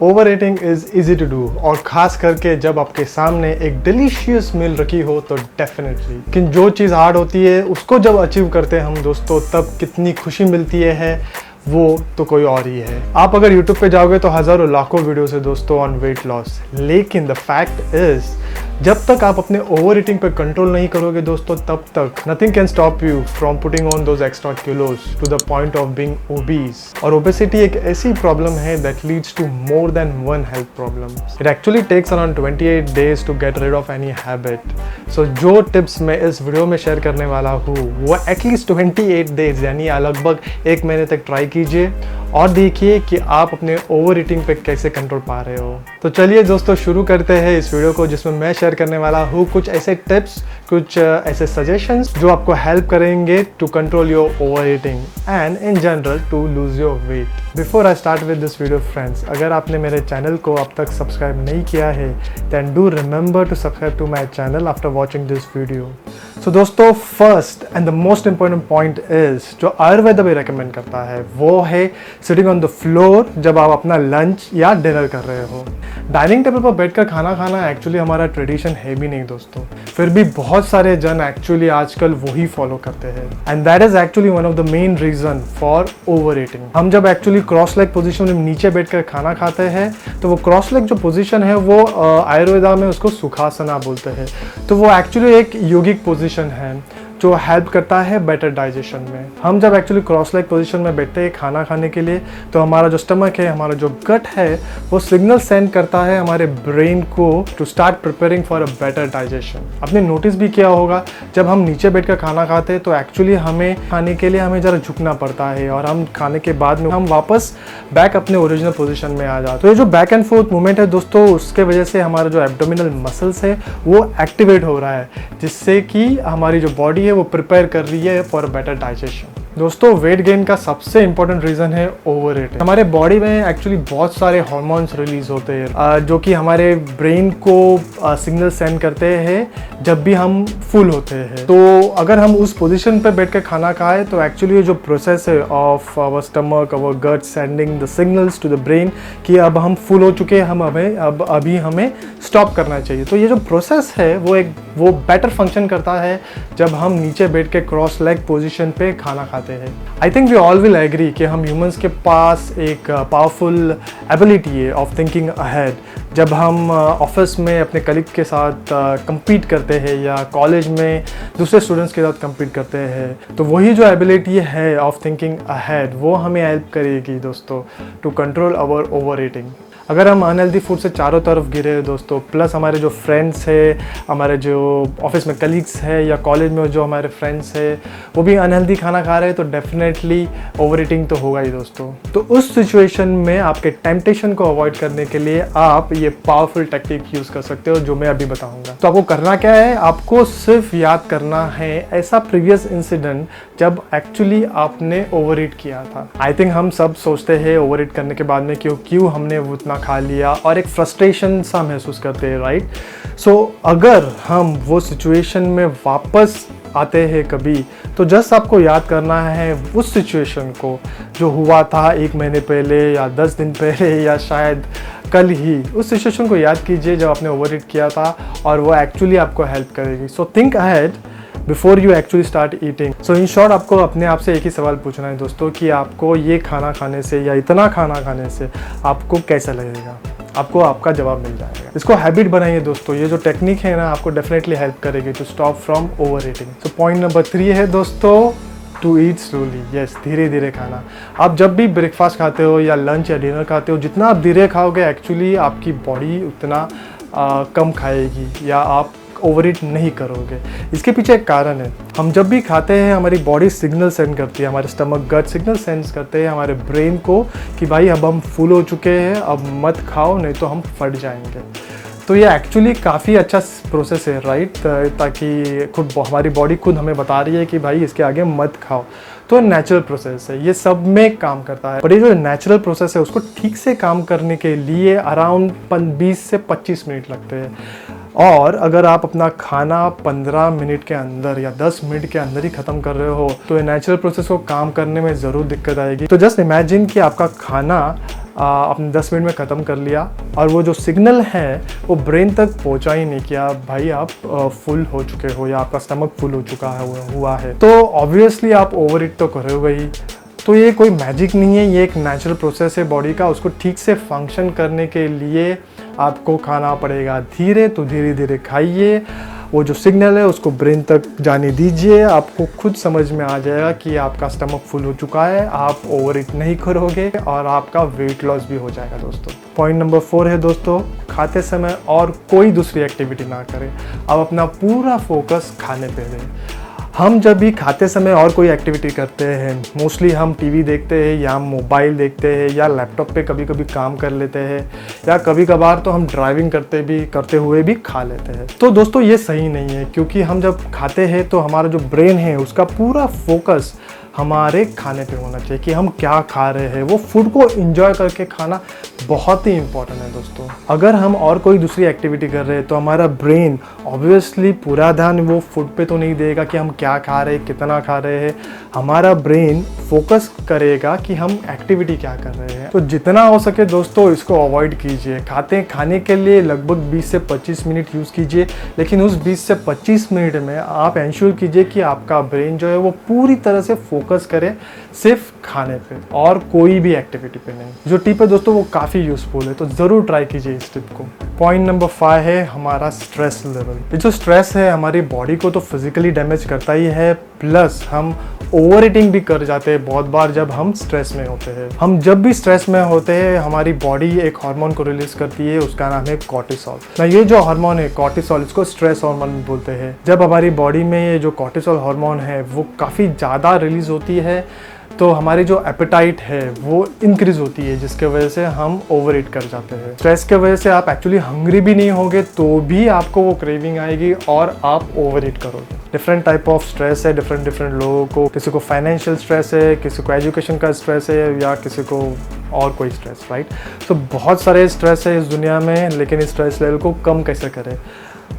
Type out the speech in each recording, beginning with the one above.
Over eating is easy to do, और खास करके जब आपके सामने एक डिलीशियस मील रखी हो तो डेफिनेटली। लेकिन जो चीज़ हार्ड होती है उसको जब अचीव करते हैं हम दोस्तों, तब कितनी खुशी मिलती है वो तो कोई और ही है। आप अगर YouTube पे जाओगे तो हज़ारों लाखों वीडियोस है दोस्तों ऑन वेट लॉस, लेकिन द फैक्ट इज जब तक आप अपने ओवर ईटिंग पे कंट्रोल नहीं करोगे दोस्तों, तब तक nothing can stop you from putting on those extra kilos to the point of being obese. और ओबेसिटी एक ऐसी प्रॉब्लम है that leads to more than one health problem. It actually takes around 28 days to get rid of any habit. So जो tips मैं इस video में share करने वाला हूँ वो एटलीस्ट 28 days यानी लगभग 1 महीने तक ट्राई कीजिए और देखिए कि आप अपने ओवर ईटिंग पे कैसे कंट्रोल पा रहे हो। तो चलिए दोस्तों शुरू करते हैं इस वीडियो को, जिसमें मैं शेयर करने वाला हूँ कुछ ऐसे टिप्स, कुछ ऐसे सजेशंस जो आपको हेल्प करेंगे to control your overeating and in general to lose your weight. Before I start with this video friends, अगर आपने मेरे चैनल को अब तक सब्सक्राइब नहीं किया है then do remember to subscribe to my channel after watching this video. So दोस्तों first and the most important point is जो आयुर्वेद भी रेकमेंड करता है वो है सिटिंग ऑन द फ्लोर जब आप अपना लंच या डिनर कर रहे हो। डाइनिंग टेबल पर बैठकर खाना खाना एक्चुअली हमारा ट्रेडिशन है भी नहीं दोस्तों, फिर भी बहुत सारे जन एक्चुअली आजकल वही फॉलो करते हैं and that is actually one of the main reason for overeating. हम जब एक्चुअली क्रॉस लेग पोजीशन में नीचे बैठकर खाना खाते हैं तो वो क्रॉस लेग जो पोजीशन है वो आयुर्वेदा में उसको सुखासना बोलते हैं। तो वो एक्चुअली एक योगिक पोजीशन है जो हेल्प करता है बेटर डाइजेशन में। हम जब एक्चुअली क्रॉस लेग पोजीशन में बैठते हैं खाना खाने के लिए तो हमारा जो स्टमक है, हमारा जो गट है, वो सिग्नल सेंड करता है हमारे ब्रेन को to start preparing for a better digestion. आपने नोटिस भी किया होगा जब हम नीचे बैठकर खाना खाते हैं तो एक्चुअली हमें खाने के लिए हमें ज़रा झुकना पड़ता है और हम खाने के बाद में हम वापस बैक अपने ओरिजिनल पोजीशन में आ जाते हैं। तो ये जो बैक एंड फोर्थ मूवमेंट है दोस्तों, उसके वजह से हमारा जो एब्डोमिनल मसल्स है वो एक्टिवेट हो रहा है, जिससे कि हमारी जो बॉडी है वो प्रिपेयर कर रही है फॉर बेटर डाइजेशन। दोस्तों वेट गेन का सबसे इंपॉर्टेंट रीजन है ओवर ईटिंग। हमारे बॉडी में एक्चुअली बहुत सारे हार्मोन्स रिलीज होते हैं जो कि हमारे ब्रेन को सिग्नल सेंड करते हैं जब भी हम फुल होते हैं। तो अगर हम उस पोजीशन पे बैठ के खाना खाएं तो एक्चुअली ये जो प्रोसेस है of our stomach, our gut sending the signals to the brain कि अब हम फुल हो चुके हैं, अभी हमें स्टॉप करना चाहिए। तो ये जो प्रोसेस है वो बेटर फंक्शन करता है जब हम नीचे बैठ के क्रॉस लेग पोजीशन पे खाना खाते हैं। I think we all will agree कि हम ह्यूमंस के पास एक पावरफुल एबिलिटी है ऑफ थिंकिंग अहेड। जब हम ऑफिस में अपने कलीग के साथ compete करते हैं या कॉलेज में दूसरे स्टूडेंट्स के साथ compete करते हैं तो वही जो एबिलिटी है ऑफ थिंकिंग अहेड वो हमें हेल्प करेगी दोस्तों to control our overeating. अगर हम अनहेल्दी फूड से चारों तरफ घिरे हैं दोस्तों, प्लस हमारे जो फ्रेंड्स है, हमारे जो ऑफिस में कलीग्स है या कॉलेज में जो हमारे फ्रेंड्स है वो भी अनहेल्दी खाना खा रहे हैं तो डेफिनेटली ओवर ईटिंग तो होगा ही दोस्तों। तो उस सिचुएशन में आपके टेम्पटेशन को अवॉइड करने के लिए आप ये पावरफुल टेक्निक यूज़ कर सकते हो जो मैं अभी बताऊँगा। तो आपको करना क्या है, आपको सिर्फ याद करना है ऐसा प्रीवियस इंसिडेंट जब एक्चुअली आपने ओवर ईट किया था। आई थिंक हम सब सोचते हैं ओवर ईट करने के बाद में क्यों हमने उतना खा लिया और एक फ्रस्ट्रेशन सा महसूस करते हैं, राइट। सो अगर हम वो सिचुएशन में वापस आते हैं कभी तो जस्ट आपको याद करना है उस सिचुएशन को जो हुआ था 1 महीने पहले या 10 दिन पहले या शायद कल ही। उस सिचुएशन को याद कीजिए जब आपने ओवर ईट किया था और वो एक्चुअली आपको हेल्प करेगी। So think ahead before you actually start eating. So in short आपको अपने आप से एक ही सवाल पूछना है दोस्तों कि आपको ये खाना खाने से या इतना खाना खाने से आपको कैसा लगेगा। आपको आपका जवाब मिल जाएगा। इसको हैबिट बनाइए दोस्तों। ये जो टेक्निक है ना आपको डेफिनेटली हेल्प करेगी to stop from overeating. So point number 3 है दोस्तों टू ईट स्लोली। यस, धीरे धीरे खाना। आप जब भी ब्रेकफास्ट खाते हो या लंच या डिनर खाते हो, जितना आप धीरे खाओगे एक्चुअली आपकी बॉडी उतना कम खाएगी या आप ओवर ईट नहीं करोगे। इसके पीछे एक कारण है। हम जब भी खाते हैं हमारी बॉडी सिग्नल सेंड करती है, हमारे स्टमक गट सिग्नल सेंड करते हैं हमारे ब्रेन को कि भाई अब हम फुल हो चुके हैं, अब मत खाओ नहीं तो हम फट जाएंगे। तो ये एक्चुअली काफ़ी अच्छा प्रोसेस है, राइट, ताकि खुद हमारी बॉडी खुद हमें बता रही है कि भाई इसके आगे मत खाओ। तो नेचुरल प्रोसेस है, ये सब में काम करता है। पर ये जो नेचुरल प्रोसेस है उसको ठीक से काम करने के लिए अराउंड 20 से 25 मिनट लगते हैं। और अगर आप अपना खाना 15 मिनट के अंदर या 10 मिनट के अंदर ही ख़त्म कर रहे हो तो ये नेचुरल प्रोसेस को काम करने में ज़रूर दिक्कत आएगी। तो जस्ट इमेजिन कि आपका खाना आपने 10 मिनट में ख़त्म कर लिया और वो जो सिग्नल है वो ब्रेन तक पहुंचा ही नहीं कि आप भाई आप फुल हो चुके हो या आपका स्टमक फुल हो चुका है हुआ है, तो ऑब्वियसली आप ओवर ईट तो करोगे ही। तो ये कोई मैजिक नहीं है, ये एक नेचुरल प्रोसेस है बॉडी का। उसको ठीक से फंक्शन करने के लिए आपको खाना पड़ेगा धीरे, तो धीरे धीरे खाइए। वो जो सिग्नल है उसको ब्रेन तक जाने दीजिए, आपको खुद समझ में आ जाएगा कि आपका स्टमक फुल हो चुका है, आप ओवर ईट नहीं करोगे और आपका वेट लॉस भी हो जाएगा दोस्तों। पॉइंट नंबर 4 है दोस्तों, खाते समय और कोई दूसरी एक्टिविटी ना करें। आप अपना पूरा फोकस खाने पे दें। हम जब भी खाते समय और कोई एक्टिविटी करते हैं, मोस्टली हम टीवी देखते हैं या मोबाइल देखते हैं या लैपटॉप पे कभी कभी काम कर लेते हैं या कभी कभार तो हम ड्राइविंग करते हुए भी खा लेते हैं। तो दोस्तों ये सही नहीं है, क्योंकि हम जब खाते हैं तो हमारा जो ब्रेन है उसका पूरा फोकस हमारे खाने पे होना चाहिए कि हम क्या खा रहे हैं। वो फूड को एंजॉय करके खाना बहुत ही इम्पोर्टेंट है दोस्तों। अगर हम और कोई दूसरी एक्टिविटी कर रहे हैं तो हमारा ब्रेन ऑब्वियसली पूरा ध्यान वो फूड पे तो नहीं देगा कि हम क्या खा रहे हैं, कितना खा रहे हैं। हमारा ब्रेन फोकस करेगा कि हम एक्टिविटी क्या कर रहे हैं। तो जितना हो सके दोस्तों इसको अवॉइड कीजिए। खाने के लिए लगभग 20 से 25 मिनट यूज़ कीजिए, लेकिन उस 20 से 25 मिनट में आप इंश्योर कीजिए कि आपका ब्रेन जो है वो पूरी तरह से फोकस करे सिर्फ खाने पे और कोई भी एक्टिविटी पे नहीं। जो टिप है दोस्तों वो काफ़ी यूज़फुल है, तो ज़रूर ट्राई कीजिए इस टिप को। पॉइंट नंबर 5 है हमारा स्ट्रेस लेवल। ये जो स्ट्रेस है हमारी बॉडी को तो फिजिकली डैमेज करता ही है, प्लस हम ओवर ईटिंग भी कर जाते हैं बहुत बार जब हम स्ट्रेस में होते हैं। हम जब भी स्ट्रेस में होते हैं हमारी बॉडी एक हार्मोन को रिलीज करती है, उसका नाम है कॉर्टिसोल। ना ये जो हार्मोन है कॉर्टिसोल, इसको स्ट्रेस हार्मोन बोलते हैं। जब हमारी बॉडी में ये जो कॉर्टिसोल हार्मोन है वो काफ़ी ज़्यादा रिलीज होती है तो हमारी जो एपेटाइट है वो इंक्रीज होती है, जिसके वजह से हम ओवर ईट कर जाते हैं। स्ट्रेस के वजह से आप एक्चुअली हंग्री भी नहीं होगे तो भी आपको वो क्रेविंग आएगी और आप ओवर ईट करोगे। डिफरेंट टाइप ऑफ स्ट्रेस है डिफरेंट लोगों को। किसी को फाइनेंशियल स्ट्रेस है, किसी को एजुकेशन का स्ट्रेस है या किसी को और कोई स्ट्रेस, राइट। तो बहुत सारे स्ट्रेस है इस दुनिया में, लेकिन इस स्ट्रेस लेवल को कम कैसे करें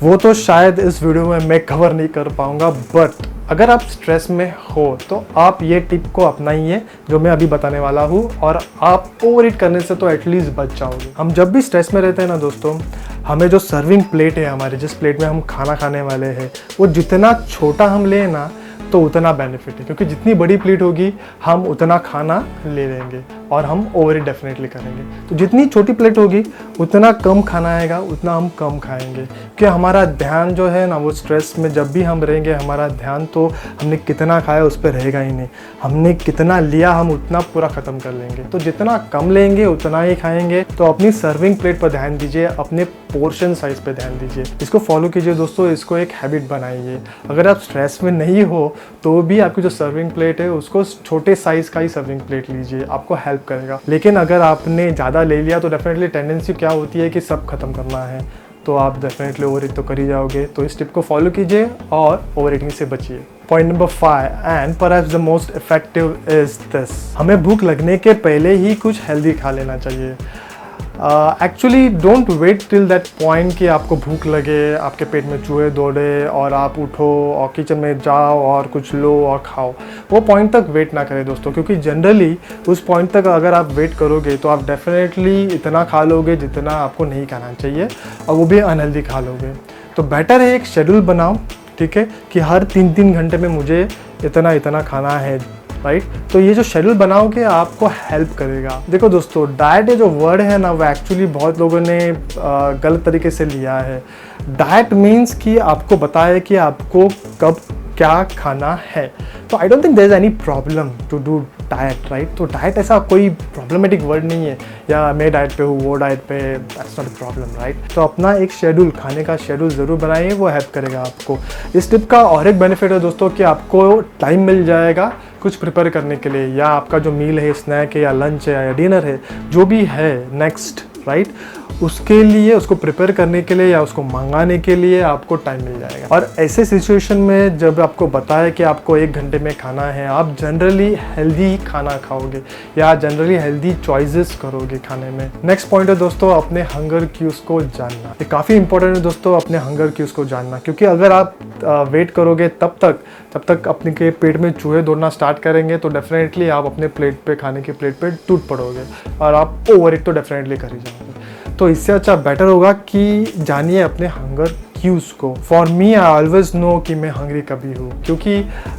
वो तो शायद इस वीडियो में मैं कवर नहीं कर पाऊंगा। बट अगर आप स्ट्रेस में हो तो आप ये टिप को अपनाइए जो मैं अभी बताने वाला हूँ और आप ओवर ईट करने से तो एटलीस्ट बच जाओगे। हम जब भी स्ट्रेस में रहते हैं ना दोस्तों, हमें जो सर्विंग प्लेट है हमारी, जिस प्लेट में हम खाना खाने वाले हैं, वो जितना छोटा हम लें ना तो उतना बेनिफिट है, क्योंकि जितनी बड़ी प्लेट होगी हम उतना खाना ले लेंगे और हम ओवर ईट डेफिनेटली करेंगे। तो जितनी छोटी प्लेट होगी उतना कम खाना आएगा, उतना हम कम खाएंगे, क्योंकि हमारा ध्यान जो है ना वो स्ट्रेस में जब भी हम रहेंगे हमारा ध्यान तो हमने कितना खाया उस पर रहेगा ही नहीं। हमने कितना लिया हम उतना पूरा ख़त्म कर लेंगे। तो जितना कम लेंगे उतना ही खाएंगे। तो अपनी सर्विंग प्लेट पर ध्यान दीजिए, अपने पोर्शन साइज पे ध्यान दीजिए। इसको फॉलो कीजिए दोस्तों, इसको एक हैबिट बनाइए। अगर आप स्ट्रेस में नहीं हो तो भी आपकी जो सर्विंग प्लेट है उसको छोटे साइज़ का ही सर्विंग प्लेट लीजिए, आपको हेल्प करेगा। लेकिन अगर आपने ज़्यादा ले लिया तो डेफिनेटली टेंडेंसी क्या होती है कि सब खत्म करना है, तो आप डेफिनेटली ओवर ईट तो कर ही जाओगे। तो इस टिप को फॉलो कीजिए और ओवर ईटिंग से बचिए। Point number 5 and perhaps the most effective is this, हमें भूख लगने के पहले ही कुछ हेल्दी खा लेना चाहिए। Actually don't wait till that point कि आपको भूख लगे, आपके पेट में चूहे दौड़े और आप उठो और किचन में जाओ और कुछ लो और खाओ। वो पॉइंट तक वेट ना करें दोस्तों, क्योंकि जनरली उस पॉइंट तक अगर आप वेट करोगे तो आप डेफिनेटली इतना खा लोगे जितना आपको नहीं खाना चाहिए और वो भी अनहेल्दी खा लोगे। तो बेटर है एक शेड्यूल बनाओ, ठीक है, कि हर 3-3 घंटे में मुझे इतना खाना है, राइट। तो ये जो शेड्यूल बनाओगे आपको हेल्प करेगा। देखो दोस्तों, डाइट ये जो वर्ड है ना वो एक्चुअली बहुत लोगों ने गलत तरीके से लिया है। डाइट मीन्स कि आपको बताया कि आपको कब क्या खाना है। तो I don't think there is any problem to do diet, right. तो डाइट ऐसा कोई प्रॉब्लमेटिक वर्ड नहीं है, या मैं डाइट पे हूँ वो डाइट पे, that's not a problem, right. तो अपना एक शेड्यूल, खाने का शेड्यूल ज़रूर बनाइए, वो हेल्प करेगा आपको। इस टिप का और एक बेनिफिट है दोस्तों कि आपको टाइम मिल जाएगा कुछ प्रिपेयर करने के लिए, या आपका जो मील है, स्नैक है या लंच है या डिनर है, जो भी है नेक्स्ट राइट, उसके लिए, उसको प्रिपेयर करने के लिए या उसको मंगाने के लिए आपको टाइम मिल जाएगा। और ऐसे सिचुएशन में जब आपको बताया कि आपको 1 घंटे में खाना है, आप जनरली हेल्दी खाना खाओगे या जनरली हेल्दी चॉइसेस करोगे खाने में। नेक्स्ट पॉइंट है दोस्तों अपने हंगर क्यूज को जानना। ये काफ़ी इंपॉर्टेंट है दोस्तों अपने हंगर क्यूज को जानना, क्योंकि अगर आप वेट करोगे तब तक अपने के पेट में चूहे दौड़ना स्टार्ट करेंगे तो डेफिनेटली आप अपने प्लेट पे, खाने की प्लेट पे टूट पड़ोगे और आप ओवर ईट तो डेफिनेटली कर ही जाओगे। तो इससे अच्छा बेटर होगा कि जानिए अपने हंगर क्यूज़ को। For me I always no कि मैं हंग्री कभी हूँ, क्योंकि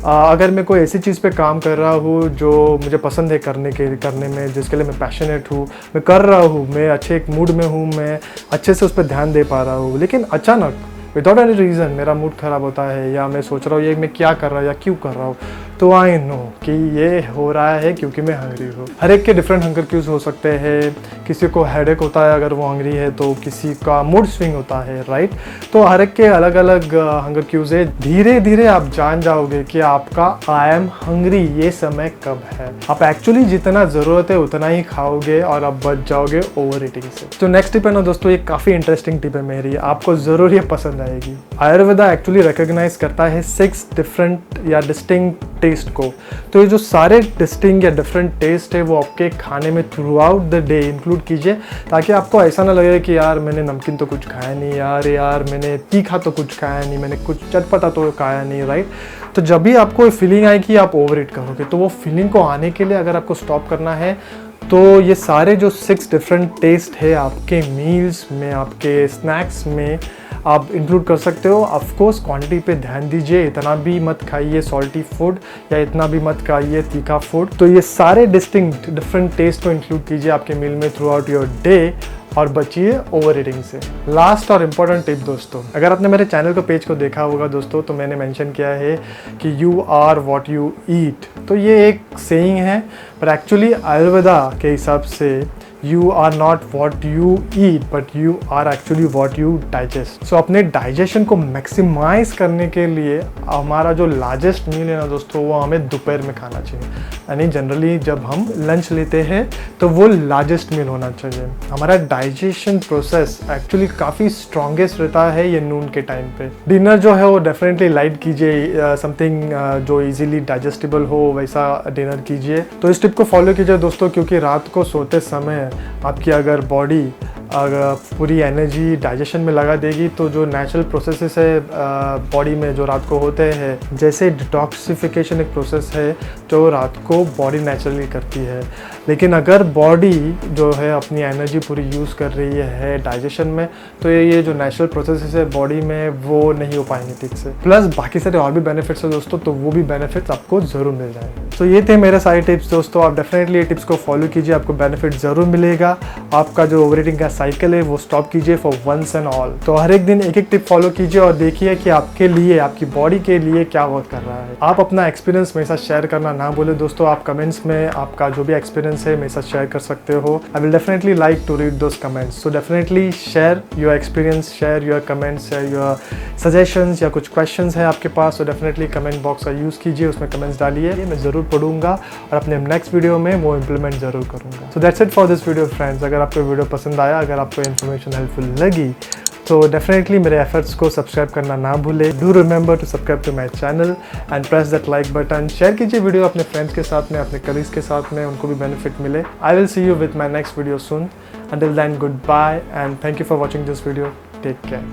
अगर मैं कोई ऐसी चीज़ पे काम कर रहा हूँ जो मुझे पसंद है करने में, जिसके लिए मैं पैशनेट हूँ, मैं कर रहा हूँ, मैं अच्छे एक मूड में हूँ, मैं अच्छे से उस पर ध्यान दे पा रहा हूँ, लेकिन अचानक विदाउट एनी रीज़न मेरा मूड ख़राब होता है या मैं सोच रहा हूँ ये मैं क्या कर रहा हूँ या क्यों कर रहा हूँ, तो आई नो कि ये हो रहा है क्योंकि मैं हंग्री हूँ। हर एक के डिफरेंट हंगर क्यूज हो सकते हैं। किसी को हेडेक होता है अगर वो हंग्री है, तो किसी का मूड स्विंग होता है, राइट। तो हर एक के अलग अलग हंगर क्यूज है। धीरे धीरे आप जान जाओगे कि आपका आई एम हंग्री ये समय कब है। आप एक्चुअली जितना ज़रूरत है उतना ही खाओगे और आप बच जाओगे ओवर ईटिंग से। तो नेक्स्ट टिप है ना दोस्तों, ये काफ़ी इंटरेस्टिंग टिप है मेरी, आपको ज़रूर ये पसंद आएगी। आयुर्वेदा एक्चुअली रिकॉग्नाइज करता है 6 डिफरेंट या डिस्टिंक्ट टेस्ट को। तो ये जो सारे डिस्टिंक्ट या डिफरेंट टेस्ट है वो आपके खाने में through out the day include कीजिए, ताकि आपको ऐसा ना लगे कि यार मैंने नमकीन तो कुछ खाया नहीं, यार मैंने तीखा तो कुछ खाया नहीं, मैंने कुछ चटपटा तो खाया नहीं, राइट। तो जब भी आपको फीलिंग आए कि आप ओवर ईट करोगे, तो वो फीलिंग को आने के लिए अगर आपको स्टॉप करना है तो ये सारे जो 6 डिफरेंट टेस्ट है आपके मील्स में, आपके स्नैक्स में आप इंक्लूड कर सकते हो। ऑफ कोर्स क्वांटिटी पे ध्यान दीजिए, इतना भी मत खाइए सॉल्टी फूड या इतना भी मत खाइए तीखा फूड। तो ये सारे डिस्टिंक्ट डिफरेंट टेस्ट को इंक्लूड कीजिए आपके मील में थ्रू आउट योर डे और बचिए ओवर ईटिंग से। लास्ट और इम्पोर्टेंट टिप दोस्तों, अगर आपने मेरे चैनल को पेज को देखा होगा दोस्तों, तो मैंने मेंशन किया है कि you are what you eat. तो ये एक सेइंग है, पर एक्चुअली आयुर्वेदा के हिसाब से you are not what you eat but you are actually what you digest। So अपने डाइजेशन को मैक्सिमाइज करने के लिए हमारा जो लार्जेस्ट मील है ना दोस्तों, वो हमें दोपहर में खाना चाहिए। यानी जनरली जब हम लंच लेते हैं तो वो लार्जेस्ट मील होना चाहिए। हमारा डाइजेशन प्रोसेस एक्चुअली काफ़ी स्ट्रॉन्गेस्ट रहता है ये नून के टाइम पे। डिनर जो है वो डेफिनेटली लाइट कीजिए, समथिंग जो इजीली डाइजेस्टेबल हो वैसा डिनर कीजिए। तो इस टिप को फॉलो कीजिए दोस्तों, क्योंकि रात को सोते समय आपकी अगर बॉडी अगर पूरी एनर्जी डाइजेशन में लगा देगी तो जो नेचुरल प्रोसेसेस है बॉडी में जो रात को होते हैं, जैसे डिटॉक्सिफिकेशन एक प्रोसेस है जो रात को बॉडी नेचुरली करती है, लेकिन अगर बॉडी जो है अपनी एनर्जी पूरी यूज़ कर रही है डाइजेशन में, तो ये जो नेचुरल प्रोसेसेस है बॉडी में वो नहीं हो पाएंगे ठीक से। प्लस बाकी सारे और भी बेनिफिट्स है दोस्तों, तो वो भी बेनिफिट्स आपको ज़रूर मिल जाएंगे। तो ये थे मेरे सारे टिप्स दोस्तों, आप डेफिनेटली ये टिप्स को फॉलो कीजिए, आपको बेनिफिट ज़रूर मिलेगा। आपका जो ओवर ईटिंग का साइकिल है वो स्टॉप कीजिए फॉर वंस एंड ऑल। तो हर एक दिन एक एक टिप फॉलो कीजिए और देखिए कि आपके लिए, आपकी बॉडी के लिए क्या वर्क कर रहा है। आप अपना एक्सपीरियंस मेरे साथ शेयर करना ना भूलें दोस्तों। आप कमेंट्स में आपका जो भी एक्सपीरियंस है मेरे साथ शेयर कर सकते हो। I will definitely like to read those comments. So definitely share your experience, share your comments, share your suggestions, या कुछ क्वेश्चंस है आपके पास तो डेफिनेटली कमेंट बॉक्स का यूज़ कीजिए, उसमें कमेंट्स डालिए, मैं ज़रूर पढ़ूंगा और अपने नेक्स्ट वीडियो में वो इम्प्लीमेंट ज़रूर करूँगा। So that's it for this video friends. अगर आपको वीडियो पसंद आया, अगर आपको इन्फॉर्मेशन हेल्पफुल लगी, तो डेफिनेटली मेरे एफर्ट्स को सब्सक्राइब करना ना भूले। Do remember to subscribe to my channel and press that like button. Share कीजिए वीडियो अपने फ्रेंड्स के साथ में, अपने कलीग्स के साथ में, उनको भी बेनिफिट मिले। I will see you with my next video soon. Until then, goodbye and thank you for watching this video. Take care.